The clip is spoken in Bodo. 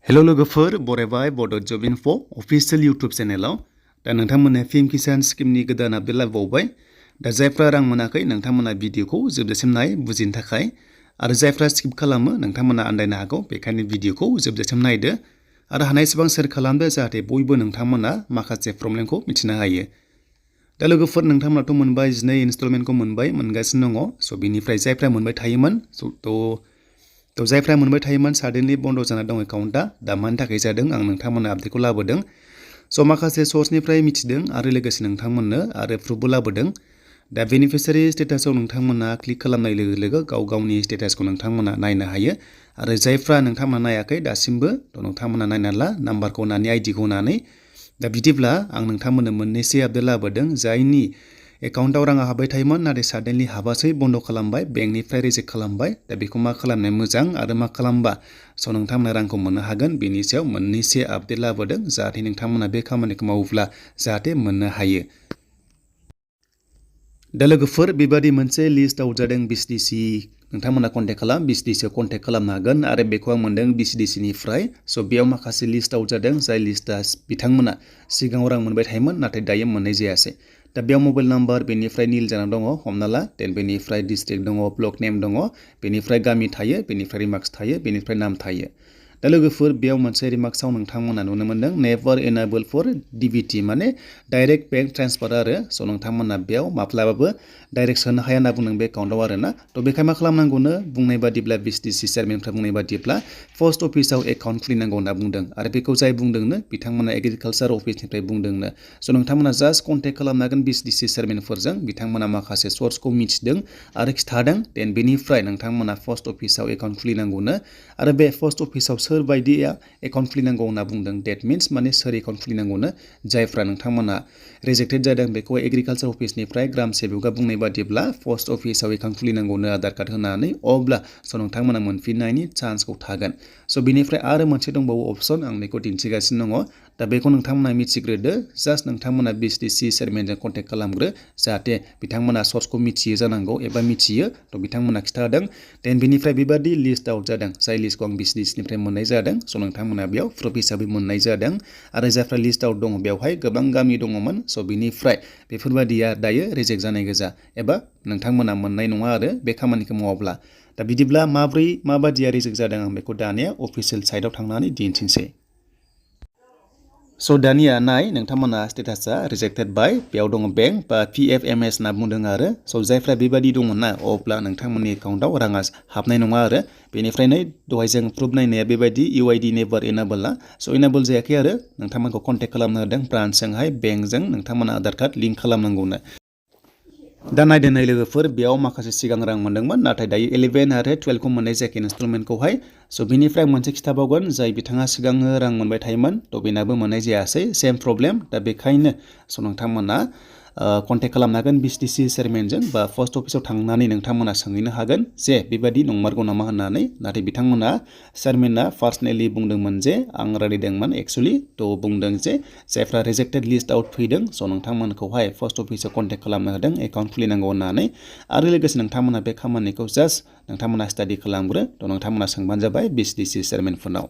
हेलो लोगोफोर बरायबाय बड' जब इनफ' अफिसियेल इउटुब चेनेलाव दा नोंथांमोननो फिल्म किसान स्किमनि गोदान आपडेट लाबोबावबाय दा जायफ्रा रां मोनाखै नोंथांमोना भिडिअखौ जोबजासिम नाय बुजिनो थाखाय आरो जायफ्रा स्किप खालामो नोंथांमोना आन्दायनो हागौ बेखायनो भिडिअखौ जोबजासिम नायदो आरो हानायसेबां शेयार खालामदो जाहाथे बयबो नोंथांमोना माखासे प्रब्लेमखौ मिथिनो हायो दा लोगोफोर नोंथांमोनाथ' मोनबाय 12 इनस्टलमेन्टखौ मोनगासिनो दङ स' बिनिफ्राय जायफ्रा मोनबाय थायोमोन थ' जायफ्रा मोनबाय थायोमोन साडेनलि बन्द जाना दं एकाउन्टआ दा मानि थाखाय जादों आं नोंथांमोननो आपडेटखौ लाबोदों स' माखासे सर्सनिफ्राय मिथिदों आरो लोगोसे नोंथांमोननो आरो प्रुफबो लाबोदों दा बेनिफिशियारि स्टेटासआव नोंथांमोना क्लिक खालामनाय लोगो लोगो गावनि स्टेटासखौ नोंथांमोना नायनो हायो आरो जायफ्रा नोंथांमोना नायाखै दासिमबो थ' नोंथांमोना नायना ला नाम्बारखौ होनानै आइडिखौ होनानै दा बिदिब्ला आं नोंथांमोननो मोननैसो आपडेट लाबोदों जायनि एकाउन्टआव राङा हाबबाय थायोमोन नाथाय साडेनलि हाबासै बन्द खालामबाय बेंकनिफ्राय रिजेक्ट खालामबाय दा बेखौ मा खालामनाया मोजां आरो मा खालामबा स' नोंथांमोना रांखौ मोननो हागोन बेनि सायाव मोननैसो आपडेट लाबोदों जाहाथे नोंथांमोना बे खामानिखौ मावोब्ला जाहाथे मोननो हायो दा लोगोफोर बेबादि मोनसे लिस्ट आउट जादों बिसिडिसि नोंथांमोना कन्टेक्ट खालाम बिसिडिसिआव कन्टेक्ट खालामनो हागोन आरो बेखौ आं मोनदों बिसिडिसिनिफ्राय स' बेयाव माखासे लिस्ट आउट जादों जाय लिस्टआ बिथांमोना सिगाङाव रां मोनबाय थायोमोन नाथाय दायो मोननाय जायासै दा बेयाव मबाइल नाम्बार बेनिफ्राय निल जाना दङ हमना ला बेनिफ्राय डिस्ट्रिक्ट दङ ब्लक नेम दङ बेनिफ्राय गामि थायो बेनिफ्राय रिमार्क्स थायो बेनिफ्राय नाम थायो दा लोगोफोर बेयाव मोनसे रिमार्क्सआव नोंथांमोना नुनो मोनदों नेभार एनेबल फर डिबिटि माने डाइरेक्ट बेंक ट्रेन्सफार आरो स' नोंथांमोना बेयाव माब्लाबाबो डाइरेक्ट सोनो हाया होनना बुंदों बे एकाउन्टआव आरो ना थ' बेखाय मा खालामनांगौनो बुंनाय बादिब्ला बिसिडिसि चेयारमेनफ्रा बुंनाय बादिब्ला पस्ट अफिसाव एकाउन्ट खुलिनांगौ होनना बुंदों आरो बेखौ जाय बुंदोंनो बिथांमोना एग्रिकालचार अफिसनिफ्राय बुंदोंनो स' नोंथांमोना जास्ट कन्टेक्ट खालामनो हागोन बिसिडिसि चेयारमेनफोरजों बिथांमोना माखासे सर्सखौ मिथिदों आरो खिथादों देन बेनिफ्राय नोंथांमोना पस्ट अफिसाव एकाउन्ट खुलिनांगौनो आरो बे पस्ट अफिसाव सोर बायदिया एकाउन्ट खुलिनांगौ होनना बुंदों डेट मिन्स माने सोर एकाउन्ट खुलिनांगौनो जायफ्रा नोंथांमोना रिजेक्टेड जादों बेखौ एग्रिकालचार अफिसनिफ्राय ग्राम सेबकआ बुंनाय बादिब्ला पस्ट अफिसाव एकाउन्ट खुलिनांगौनो आधार कार्ड होनानै अब्ला स' नोंथांमोना मोनफिननायनि चान्सखौ थागोन स' बिनिफ्राय आरो मोनसे दंबावो अपसन आं बेखौ दिन्थिगासिनो दङ दा बेखौ नोंथांमोना मिथिग्रोदो जास्ट नोंथांमोना बिसिडिसि चेयारमेनजों कन्टेक्ट खालामग्रो जाहाथे बिथांमोना सर्सखौ मिथियो जानांगौ एबा मिथियो थ' बिथांमोना खिथादों देन बिनिफ्राय बेबादि लिस्ट आउट जादों जाय लिस्टखौ आं बिसिडिसिनिफ्राय मोननाय जादों स' नोंथांमोना बेयाव प्रुफ हिसाबै मोननाय जादों आरो जायफ्रा लिस्ट आउट दङ बेवहाय गोबां गामि दङमोन स' बिनिफ्राय बेफोरबादिया दायो रिजेक्ट जानाय गोजा एबा नोंथांमोना मोननाय नङा आरो बे खामानिखौ मावाब्ला दा बिदिब्ला माबादिया रिजेक्ट जादों आं बेखौ दानिया अफिसियेल साइटआव थांनानै दिन्थिनोसै स' दानिया नाय नोंथांमोना स्टेटासा रिजेक्टेड बाय बेयाव दङ बेंक बा PFMS होनना बुंदों आरो स' जायफ्रा बेबादि दङ ना अब्ला नोंथांमोननि एकाउन्टआव राङा हाबनाय नङा आरो बेनिफ्राय नै दहाय जों प्रुफ नायनाया बेबायदि UID नेभार एनेबलआ स' एनेबल जायाखै आरो नोंथांमोनखौ कन्टेक्ट खालामनो होदों ब्रान्चजोंहाय बेंकजों नोंथांमोना आधार कार्ड लिंक खालामनांगौनो दा नायदों लोगोफोर बेयाव माखासे सिगां रां मोनदोंमोन नाथाय दायो 11 आरो 12खौ मोननाय जायाखै इनस्टलमेन्टखौहाय स' बिनिफ्राय मोनसे खिथाबावगोन जाय बिथाङा सिगाङो रां मोनबाय थायोमोन थ' बेनाबो मोननाय जायासै सेम प्रब्लेम दा बेखायनो स' नोंथांमोना कन्टेक्ट खालामनो हागोन बिसिडिसि चेयारमेनजों बा पस्ट अफिसाव थांनानै नोंथांमोना सोंहैनो हागोन जे बेबादि नंमारगौ नामा होननानै नाथाय बिथांमोना चेयारमेना पार्सनेलि बुंदोंमोन जे आं रायलायदोंमोन एक्सुवेलि थ' बुंदों जे जायफ्रा रिजेक्टेड लिस्ट आउट फैदों स' नोंथांमोनखौहाय पस्ट अफिसाव कन्टेक्ट खालामनो होदों एकाउन्ट खुलिनांगौ होननानै आरो लोगोसे नोंथांमोना बे खामानिखौ जास्ट नोंथांमोना स्टाडि खालामग्रो थ' नोंथांमोना सोंबानो जाबाय बिसिडिसि चेयारमेनफोरनाव